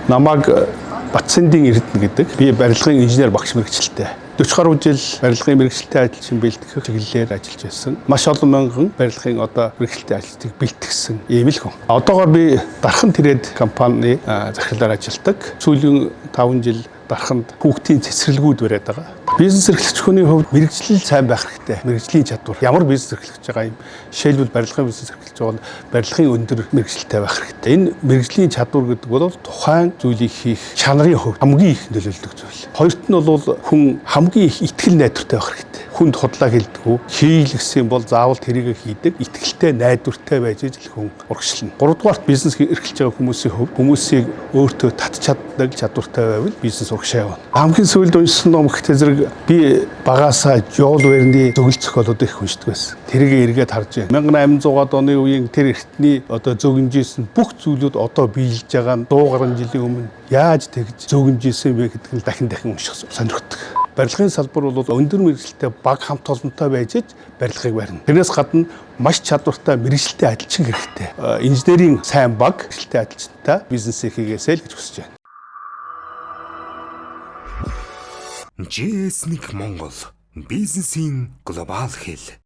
Намайг Батсандын Эрдэнэ гэдэг би барилгын инженер багш мэргэжилтэй. 40 гаруй жил барилгын мэргэжилтэй ажилчин бэлтгэх чиглэлээр ажиллаж байсан. Маш олон мянган барилгын одоо мэргэжилтэй ажилтныг бэлтгэсэн ийм л хүн. Одоогоор би Дархан Тэрэд компани захирлаар ажилладаг. Сүүлийн 5 жил Дарханд хүүхдийн цэцэрлэгүүд бариад байгаа. Бизнес эрхлэгч хүний хувьд мэргэжил сайн байх хэрэгтэй. Мэргэжлийн чадвар. Ямар бизнес эрхлэж байгаа юм? Жишээлбэл барилгын бизнес эрхлэж байгаа бол барилгын өндөр мэргэжилтэй байх хэрэгтэй. Энэ мэргэжлийн чадвар гэдэг бол тухайн зүйлийг хийх чанарын хувьд хамгийн их нөлөөлдөг зүйл. Хоёрт нь бол хүн хамгийн их итгэл найдвартай байх хэрэгтэй. Хүнд худлаа хэлдэггүй. Хийл гэсэн бол заавал тэрийг хийдэг. Итгэлтэй найдвартай байж л хүн урагшлна. Гуравдугаарт бизнес эрхлэж байгаа хүмүүсийн хувьд хүмүүсийг өөртөө татчихдаг чадвартай байвал бизнес урагшаа явна. Хамгийн сүүлд уншсан ном ихтэй зэрэг би багаасаа Жол Верны зөвлөл зохиолуудыг их уншдаг байсан. Тэрийг эргээд харж байна. 1800-аад оны үеийн тэр эртний одоо зөгнжсэн бүх зүйлүүд одоо биелж байгаа нь 100 гаруй жилийн өмнө яаж тэгж зөгнжсэн бэ гэдэг нь дахин унших сонирхдаг. Барилгын салбар бол өндөр мэргэжилтэй баг хамт олонтой байж барилгыг барина. Тэрнээс гадна маш чадвартай мэргэжилтэй ажилчин хэрэгтэй. Инженерийн сайн баг мэргэжилтэй ажилчинтай бизнесээ хийгээсэй л гэж хүсэж байна. GS1 Монгол бизнесийн глобал хэл